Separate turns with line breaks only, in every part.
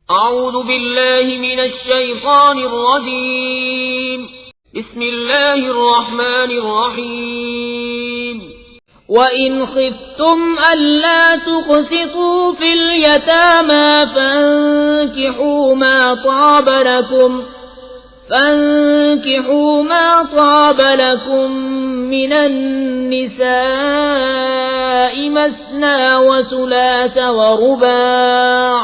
أعوذ بالله من الشيطان الرجيم. بسم الله الرحمن الرحيم. وإن خفتم ألا تقسطوا في اليتامى فانكحوا ما طاب لكم من النساء مثنى وثلاث ورباع،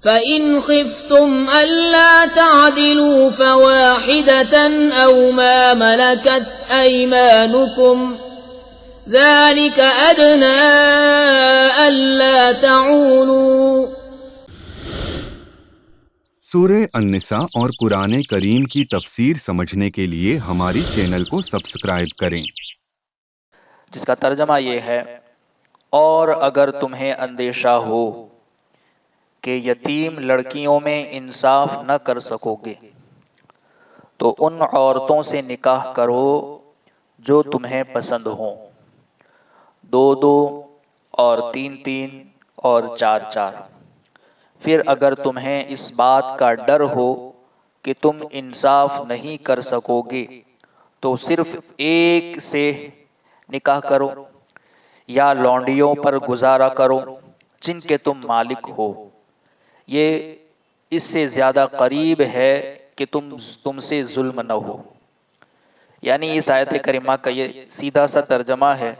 فإن خفتم ألا تعدلوا فواحدة أو ما ملكت أيمانكم ذلك أدنى ألا تعولوا۔
سورہ النساء اور قرآن کریم کی تفسیر سمجھنے کے لیے ہماری چینل کو سبسکرائب کریں،
جس کا ترجمہ یہ ہے، اور اگر تمہیں اندیشہ ہو کہ یتیم لڑکیوں میں انصاف نہ کر سکو گے تو ان عورتوں سے نکاح کرو جو تمہیں پسند ہوں، 2 اور 3 اور 4۔ پھر اگر تمہیں اس بات کا ڈر ہو کہ تم انصاف نہیں کر سکو گے تو صرف ایک سے نکاح کرو یا لونڈیوں پر گزارا کرو جن کے تم مالک ہو، یہ اس سے زیادہ قریب ہے کہ تم سے ظلم نہ ہو۔ یعنی اس آیت کریمہ کا یہ سیدھا سا ترجمہ ہے،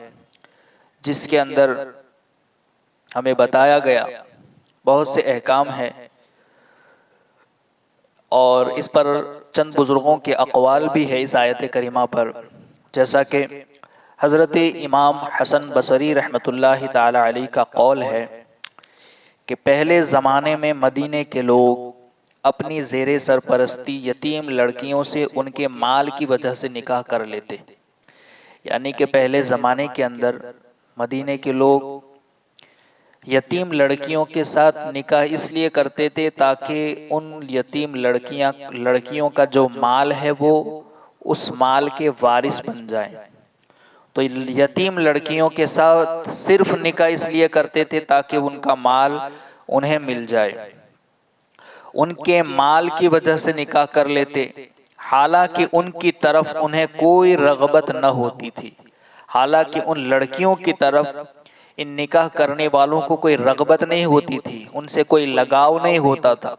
جس کے اندر ہمیں بتایا گیا بہت سے احکام ہیں، اور اس پر چند بزرگوں کے اقوال بھی ہے اس آیت کریمہ پر، جیسا کہ حضرت امام حسن بصری رحمۃ اللہ تعالی علیہ کا قول ہے کہ پہلے زمانے میں مدینے کے لوگ اپنی زیر سرپرستی یتیم لڑکیوں سے ان کے مال کی وجہ سے نکاح کر لیتے۔ یعنی کہ پہلے زمانے کے اندر مدینے کے لوگ یتیم لڑکیوں کے ساتھ نکاح اس لیے کرتے تھے تاکہ ان یتیم لڑکیوں کا جو مال ہے وہ اس مال کے وارث بن جائیں۔ تو یتیم لڑکیوں کے ساتھ صرف نکاح اس لیے کرتے تھے تاکہ ان کا مال انہیں مل جائے، ان کے مال کی وجہ سے نکاح کر لیتے، حالانکہ ان کی طرف انہیں کوئی رغبت نہ ہوتی تھی، حالانکہ ان لڑکیوں کی طرف ان نکاح کرنے والوں کو کوئی رغبت نہیں ہوتی تھی، ان سے کوئی لگاؤ نہیں ہوتا تھا،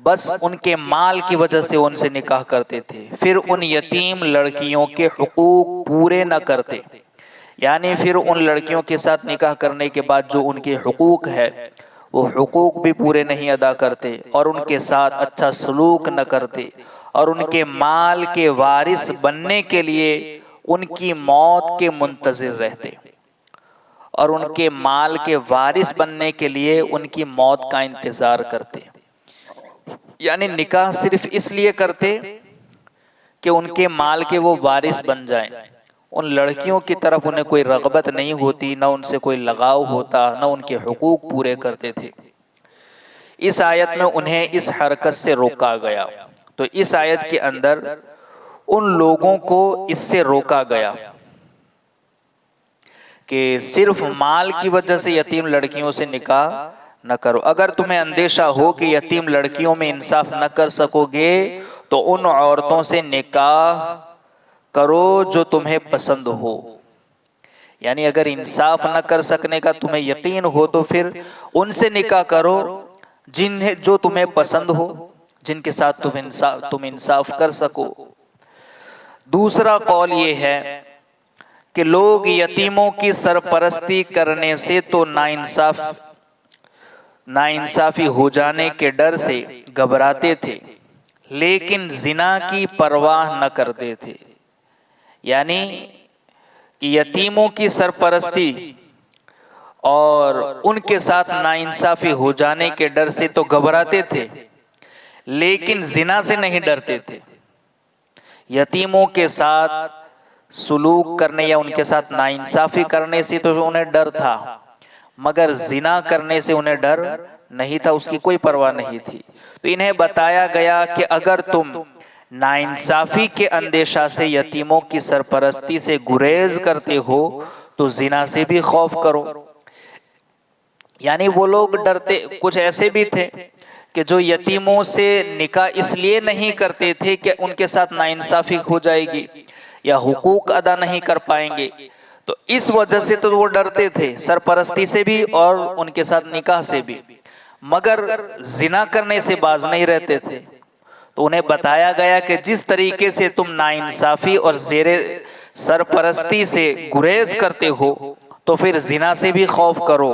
بس ان کے مال کی وجہ سے ان سے نکاح کرتے تھے۔ پھر ان یتیم لڑکیوں کے حقوق پورے نہ کرتے، یعنی پھر ان لڑکیوں کے ساتھ نکاح کرنے کے بعد جو ان کے حقوق ہے وہ حقوق بھی پورے نہیں ادا کرتے، اور ان کے ساتھ اچھا سلوک نہ کرتے، اور ان کے مال کے وارث بننے کے لیے ان کی موت کے منتظر رہتے، اور ان کے مال کے وارث بننے کے لیے ان کی موت کا انتظار کرتے۔ یعنی نکاح صرف اس لیے کرتے کہ ان کے مال کے وہ وارث بن جائیں، ان لڑکیوں کی طرف انہیں کوئی رغبت نہیں ہوتی، نہ ان سے کوئی لگاؤ ہوتا، نہ ان کے حقوق پورے کرتے تھے۔ اس آیت میں انہیں اس حرکت سے روکا گیا، تو اس آیت کے اندر ان لوگوں کو اس سے روکا گیا کہ صرف مال کی وجہ سے یتیم لڑکیوں سے نکاح نہ کرو۔ اگر تمہیں اندیشہ ہو کہ یتیم لڑکیوں میں انصاف نہ کر سکو گے تو ان عورتوں سے نکاح کرو جو تمہیں پسند ہو۔ یعنی اگر انصاف نہ کر سکنے کا تمہیں یقین ہو تو پھر ان سے نکاح کرو جو تمہیں پسند ہو، جن کے ساتھ تم انصاف کر سکو۔ دوسرا قول یہ ہے کہ لوگ یتیموں کی سرپرستی کرنے سے تو ناانصافی ہو جانے کے ڈر سے گھبراتے تھے، لیکن زنا کی پرواہ نہ کرتے تھے۔ یعنی کہ یتیموں کی سرپرستی اور ان کے ساتھ ناانصافی ہو جانے کے ڈر سے تو گھبراتے تھے، لیکن زنا سے نہیں ڈرتے تھے۔ یتیموں کے ساتھ سلوک کرنے یا ان کے ساتھ ناانصافی کرنے سے تو انہیں ڈر تھا، مگر زنا کرنے سے انہیں ڈر نہیں تھا، اس کی کوئی پرواہ نہیں تھی۔ تو انہیں بتایا گیا کہ اگر تم ناانصافی کے اندیشہ سے یتیموں کی سرپرستی سے گریز کرتے ہو تو زنا سے بھی خوف کرو۔ یعنی وہ لوگ ڈرتے، کچھ ایسے بھی تھے کہ جو یتیموں سے نکاح اس لیے نہیں کرتے تھے کہ ان کے ساتھ ناانصافی ہو جائے گی یا حقوق ادا نہیں کر پائیں گے، تو اس وجہ سے تو وہ ڈرتے تھے، سرپرستی سے بھی اور ان کے ساتھ نکاح سے بھی، مگر زنا کرنے سے باز نہیں رہتے تھے۔ تو انہیں بتایا گیا کہ جس طریقے سے تم ناانصافی اور زیر سرپرستی سے گریز کرتے ہو تو پھر زنا سے بھی خوف کرو،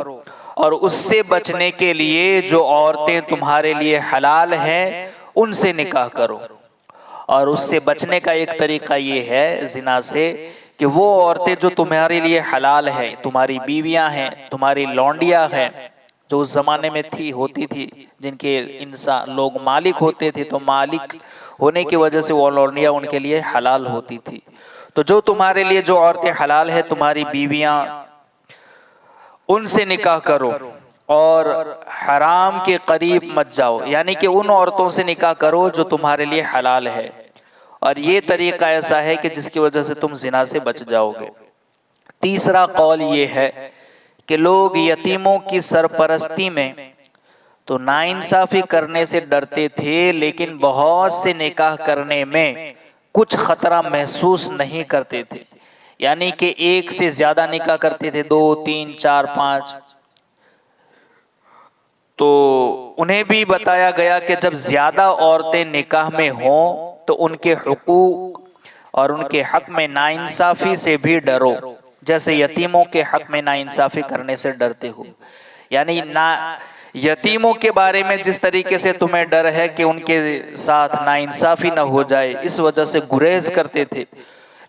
اور اس سے بچنے کے لیے جو عورتیں تمہارے لیے حلال ہیں ان سے نکاح کرو۔ اور اس سے بچنے کا ایک طریقہ یہ ہے زنا سے کہ وہ عورتیں جو تمہارے لیے حلال ہیں، تمہاری بیویاں ہیں، تمہاری لونڈیاں ہیں، جو اس زمانے میں ہوتی تھی، جن کے انسان لوگ مالک ہوتے تھے، تو مالک ہونے کی وجہ سے وہ لونڈیاں ان کے لیے حلال ہوتی تھی۔ تو جو تمہارے لیے جو عورتیں حلال ہیں، تمہاری بیویاں، ان سے نکاح کرو اور حرام کے قریب مت جاؤ، یعنی کہ ان عورتوں سے نکاح کرو جو تمہارے لیے حلال ہے، اور یہ طریقہ ایسا ہے کہ جس کی وجہ سے تم زنا سے بچ جاؤ گے۔ تیسرا قول یہ ہے کہ لوگ یتیموں کی سرپرستی میں تو ناانصافی کرنے سے ڈرتے تھے، لیکن بہت سے نکاح کرنے میں کچھ خطرہ محسوس نہیں کرتے تھے، یعنی کہ ایک سے زیادہ نکاح کرتے تھے، 2 3 4 5۔ تو انہیں بھی بتایا گیا کہ جب زیادہ عورتیں نکاح میں ہوں تو ان کے حقوق اور ان کے حق میں ناانصافی سے بھی ڈرو، جیسے یتیموں کے حق میں ناانصافی کرنے سے ڈرتے ہو۔ یعنی یتیموں کے بارے میں جس طریقے سے تمہیں ڈر ہے کہ ان کے ساتھ ناانصافی نہ ہو جائے، اس وجہ سے گریز کرتے تھے،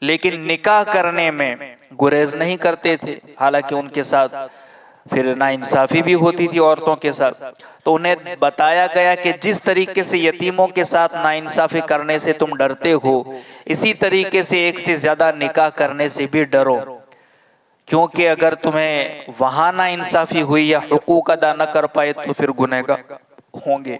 لیکن نکاح کرنے میں گریز نہیں کرتے تھے، حالانکہ ان کے ساتھ پھر ناانصافی بھی ہوتی تھی عورتوں کے ساتھ۔ تو انہیں بتایا گیا کہ جس طریقے سے یتیموں کے ساتھ ناانصافی کرنے سے تم ڈرتے ہو، اسی طریقے سے ایک سے زیادہ نکاح کرنے سے بھی ڈرو، کیونکہ اگر تمہیں وہاں ناانصافی ہوئی یا حقوق ادا نہ کر پائے تو پھر گنہگار ہوں گے۔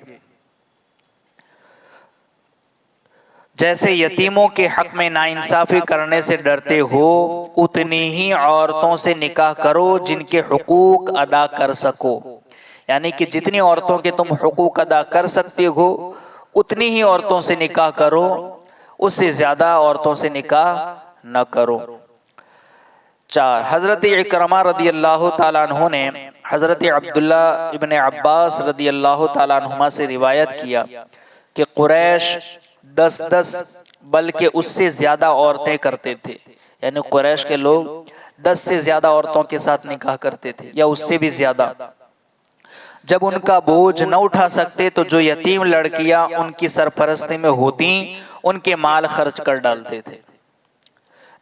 جیسے یتیموں کے حق میں ناانصافی کرنے سے ڈرتے ہو، اتنی ہی عورتوں سے نکاح کرو جن کے حقوق ادا کر سکو، یعنی کہ جتنی عورتوں کے تم حقوق ادا کر سکتے ہو اتنی ہی عورتوں سے نکاح کرو، اس سے زیادہ عورتوں سے نکاح نہ کرو۔ 4، حضرت اکرمہ رضی اللہ تعالیٰ عنہ نے حضرت عبداللہ ابن عباس رضی اللہ تعالیٰ عنہما سے روایت کیا کہ قریش 10 بلکہ اس سے زیادہ عورتیں کرتے تھے، یعنی قریش کے لوگ 10 سے زیادہ عورتوں کے ساتھ نکاح کرتے تھے یا اس سے بھی زیادہ۔ جب ان کا بوجھ نہ اٹھا سکتے تو جو یتیم لڑکیاں ان کی سرپرستی میں ہوتی ان کے مال خرچ کر ڈالتے تھے۔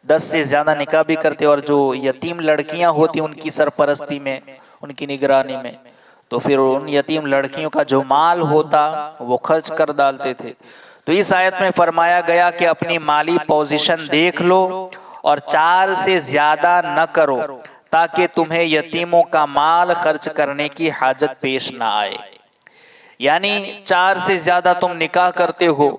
10 سے زیادہ نکاح بھی کرتے، اور جو یتیم لڑکیاں ہوتی ان کی سرپرستی میں، ان کی نگرانی میں، تو پھر ان یتیم لڑکیوں کا جو مال ہوتا وہ خرچ کر ڈالتے تھے۔ تو اس آیت میں فرمایا گیا کہ اپنی مالی پوزیشن دیکھ لو اور 4 سے زیادہ نہ کرو تاکہ تمہیں یتیموں کا مال خرچ کرنے کی حاجت پیش نہ آئے۔ یعنی 4 سے زیادہ تم نکاح کرتے ہو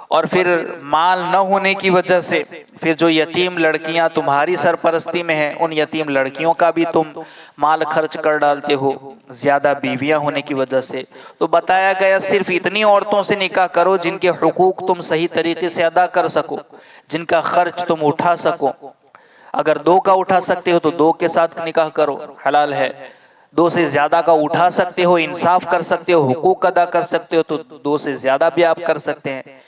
اور پھر مال نہ ہونے کی وجہ سے پھر جو یتیم لڑکیاں تمہاری سرپرستی میں ہیں ان یتیم لڑکیوں کا بھی تم مال خرچ کر ڈالتے ہو، زیادہ بیویاں ہونے کی وجہ سے۔ تو بتایا گیا صرف اتنی عورتوں سے نکاح کرو جن کے حقوق تم صحیح طریقے سے ادا کر سکو، جن کا خرچ تم اٹھا سکو۔ اگر 2 کا اٹھا سکتے ہو تو 2 کے ساتھ نکاح کرو، حلال ہے۔ 2 سے زیادہ کا اٹھا سکتے ہو، انصاف کر سکتے ہو، حقوق ادا کر سکتے ہو تو 2 سے زیادہ بھی آپ کر سکتے ہیں۔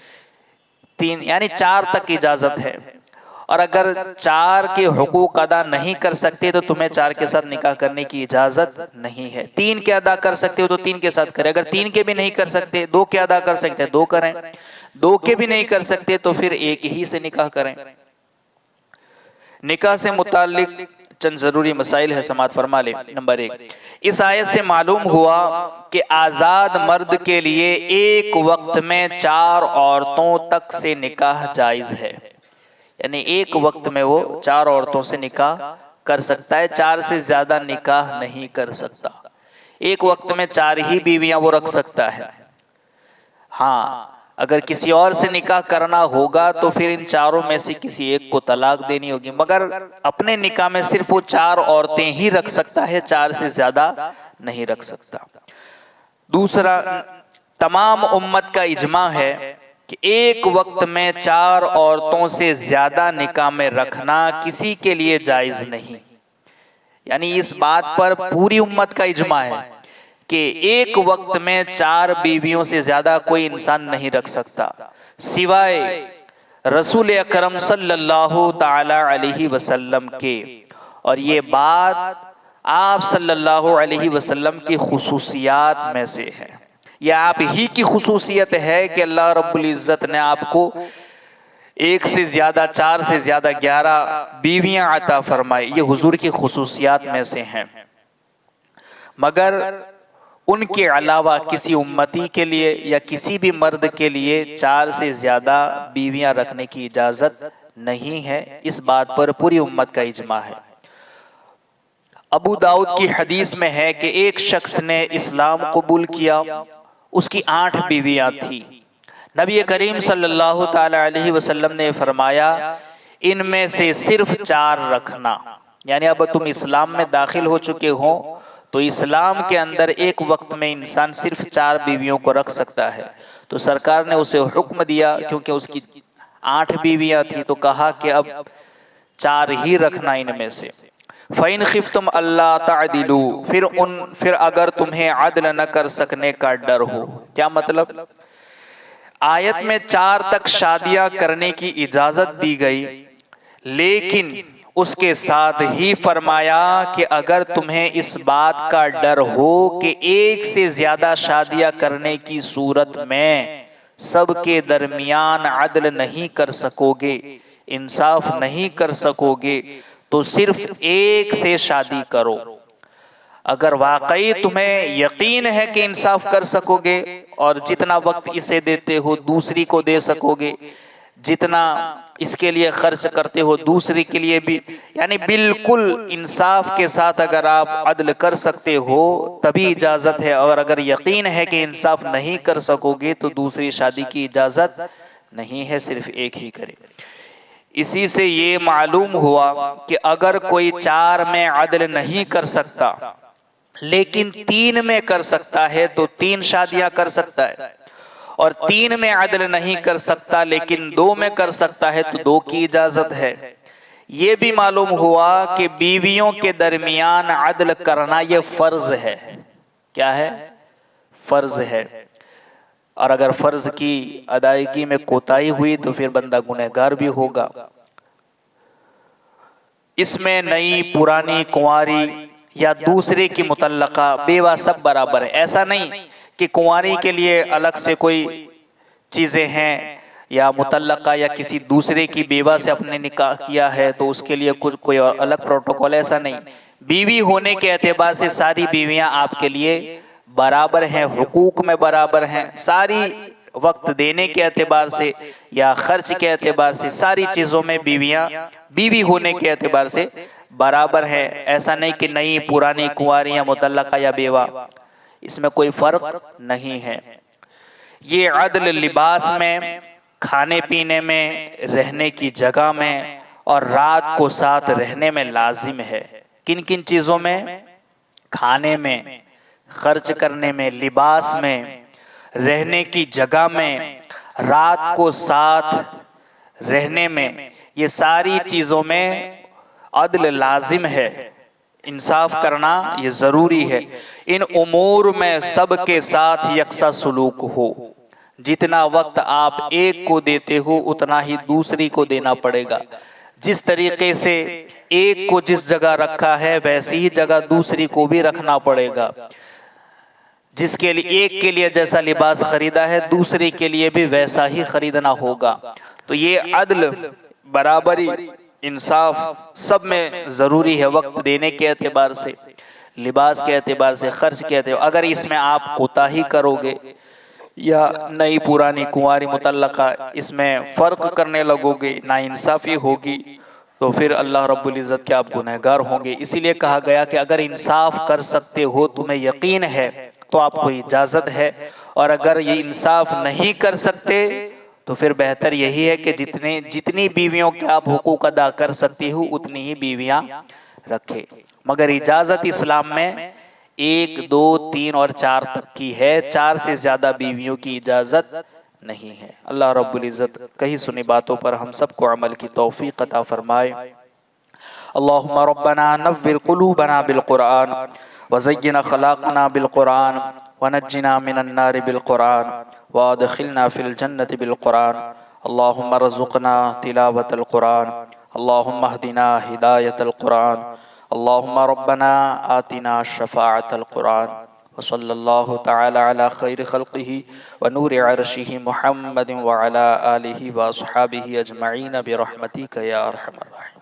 3 یعنی 4 تک اجازت ہے، اور اگر 4 کے حقوق ادا نہیں کر سکتے تو تمہیں 4 کے ساتھ نکاح کرنے کی اجازت نہیں ہے۔ 3 کے ادا کر سکتے ہو تو 3 کے ساتھ کریں، اگر 3 کے بھی نہیں کر سکتے، 2 کے ادا کر سکتے ہیں 2 کریں، 2 کے بھی نہیں کر سکتے تو پھر 1 ہی سے نکاح کریں۔ نکاح سے متعلق چند ضروری مسائل ہے، سماعت فرما لیں۔ نمبر 1، اس آیت سے معلوم ہوا کہ آزاد مرد کے لیے ایک وقت میں 4 عورتوں تک سے نکاح جائز ہے، یعنی ایک وقت میں وہ 4 عورتوں سے نکاح کر سکتا ہے، 4 سے زیادہ نکاح نہیں کر سکتا۔ ایک وقت میں 4 ہی بیویاں وہ رکھ سکتا ہے۔ ہاں اگر کسی اور سے نکاح کرنا ہوگا تو پھر ان 4 میں سے کسی ایک کو طلاق دینی ہوگی، مگر اپنے نکاح میں صرف وہ 4 عورتیں ہی رکھ سکتا ہے، 4 سے زیادہ نہیں رکھ سکتا۔ دوسرا، تمام امت کا اجماع ہے کہ ایک وقت میں 4 عورتوں سے زیادہ نکاح میں رکھنا کسی کے لیے جائز نہیں، یعنی اس بات پر پوری امت کا اجماع ہے کہ ایک وقت میں 4 بیویوں سے زیادہ کوئی انسان نہیں رکھ سکتا، سوائے رسول اکرم صلی اللہ تعالی علیہ وسلم کے۔ اور یہ بات آپ صلی اللہ علیہ وسلم کی خصوصیات میں سے ہے، یہ آپ ہی کی خصوصیت ہے کہ اللہ رب العزت نے آپ کو 1 سے زیادہ 4 سے زیادہ 11 بیویاں عطا فرمائی، یہ حضور کی خصوصیات میں سے ہیں۔ مگر ان کے علاوہ کسی امتی کے لیے یا کسی بھی مرد کے لیے 4 سے زیادہ بیویاں رکھنے کی اجازت نہیں ہے، اس بات پر پوری امت کا اجماع ہے۔ ابو داؤد کی حدیث میں ہے کہ ایک شخص نے اسلام قبول کیا، اس کی 8 بیویاں تھیں۔ نبی کریم صلی اللہ تعالی علیہ وسلم نے فرمایا ان میں سے صرف 4 رکھنا، یعنی اب تم اسلام میں داخل ہو چکے ہو تو اسلام کے اندر ایک وقت میں انسان صرف 4 بیویوں کو رکھ سکتا ہے۔ تو سرکار نے اسے حکم دیا، کیونکہ اس کی 8 بیویاں تھی، تو کہا کہ اب 4 ہی رکھنا ان میں سے۔ فَإِنْ خِفْتُمْ أَلَّا تَعْدِلُوا، پھر اگر تمہیں عدل نہ کر سکنے کا ڈر ہو۔ کیا مطلب؟ آیت میں 4 تک شادیاں کرنے کی اجازت دی گئی، لیکن اس کے ساتھ ہی فرمایا کہ اگر تمہیں اس بات کا ڈر ہو کہ ایک سے زیادہ شادیاں کرنے کی صورت میں سب کے درمیان عدل نہیں کر سکو گے، انصاف نہیں کر سکو گے، تو صرف ایک سے شادی کرو۔ اگر واقعی تمہیں یقین ہے کہ انصاف کر سکو گے اور جتنا وقت اسے دیتے ہو دوسری کو دے سکو گے، جتنا اس کے لیے خرچ کرتے ہو دوسری کے لیے بھی، یعنی بالکل انصاف کے ساتھ اگر آپ عدل کر سکتے ہو تبھی اجازت ہے، اور اگر یقین ہے کہ انصاف نہیں کر سکو گے تو دوسری شادی کی اجازت نہیں ہے، صرف ایک ہی کرے۔ اسی سے یہ معلوم ہوا کہ اگر کوئی 4 میں عدل نہیں کر سکتا لیکن 3 میں کر سکتا ہے تو 3 شادیاں کر سکتا ہے، اور 3 میں عدل نہیں کر سکتا لیکن 2 میں کر سکتا ہے تو 2 کی اجازت ہے۔ یہ بھی معلوم ہوا کہ بیویوں کے درمیان عدل کرنا یہ فرض ہے۔ کیا ہے؟ فرض ہے، اور اگر فرض کی ادائیگی میں کوتاہی ہوئی تو پھر بندہ گنہگار بھی ہوگا۔ اس میں نئی، پرانی، کنواری یا دوسرے کی مطلقہ، بیوہ سب برابر ہے۔ ایسا نہیں کہ کنواری کے لیے الگ سے کوئی چیزیں ہیں یا مطلقہ یا کسی دوسرے کی بیوہ سے اپنے نکاح کیا ہے تو اس کے لیے کوئی الگ پروٹوکول، ایسا نہیں۔ بیوی ہونے کے اعتبار سے ساری بیویاں آپ کے لیے برابر ہیں، حقوق میں برابر ہیں، ساری وقت دینے کے اعتبار سے یا خرچ کے اعتبار سے ساری چیزوں میں بیویاں بیوی ہونے کے اعتبار سے برابر ہیں۔ ایسا نہیں کہ نئی، پرانی، کنواری یا مطلقہ یا بیوہ، اس میں کوئی فرق نہیں ہے۔ یہ عدل لباس میں، کھانے پینے میں، رہنے کی جگہ میں اور رات کو ساتھ رہنے میں لازم ہے۔ کن کن چیزوں میں؟ کھانے میں، خرچ کرنے میں، لباس میں، رہنے کی جگہ میں، رات کو ساتھ رہنے میں، یہ ساری چیزوں میں عدل لازم ہے، انصاف کرنا یہ ضروری ہے۔ ان امور میں سب کے ساتھ یکساں سلوک ہو، جتنا وقت آپ ایک کو دیتے ہو اتنا ہی دوسری کو دینا پڑے گا۔ جس طریقے سے ایک کو جس جگہ رکھا ہے ویسی ہی جگہ دوسری کو بھی رکھنا پڑے گا۔ جس کے لیے ایک کے لیے جیسا لباس خریدا ہے دوسری کے لیے بھی ویسا ہی خریدنا ہوگا۔ تو یہ عدل، برابری، انصاف سب میں ضروری ہے، وقت دینے کے اعتبار سے، لباس کے اعتبار سے، خرچ کے اعتبار۔ اگر اس میں آپ کوتاہی کرو گے یا نئی، پرانی، کنواری، مطلقہ اس میں فرق کرنے لگو گے، ناانصافی ہوگی، تو پھر اللہ رب العزت کے آپ گنہگار ہوں گے۔ اسی لیے کہا گیا کہ اگر انصاف کر سکتے ہو، تمہیں یقین ہے تو آپ کو اجازت ہے، اور اگر یہ انصاف نہیں کر سکتے تو پھر بہتر یہی ہے کہ جتنی بیویوں کے آپ حقوق ادا کر سکتی ہو اتنی ہی بیویاں رکھے۔ مگر اجازت اسلام میں 1 2 3 اور 4 تک کی ہے، 4 سے زیادہ بیویوں کی اجازت نہیں ہے۔ اللہ رب العزت کہیں سنی باتوں پر ہم سب کو عمل کی توفیق عطا فرمائے۔ اللہم ربنا نور قلوبنا بالقرآن وزین اخلاقنا بالقرآن ونجنا من النار بالقرآن وادخلنا فی الجنة بالقرآن۔ اللہم رزقنا تلاوة القرآن، اللہم اہدنا ہدایت القرآن، اللہم ربنا آتنا شفاعت القرآن۔ وصلی اللہ تعالی علی خیر خلقہ ونور عرشہ محمد وعلی آلہ واصحابہ اجمعین برحمتک یا ارحم الراحمین۔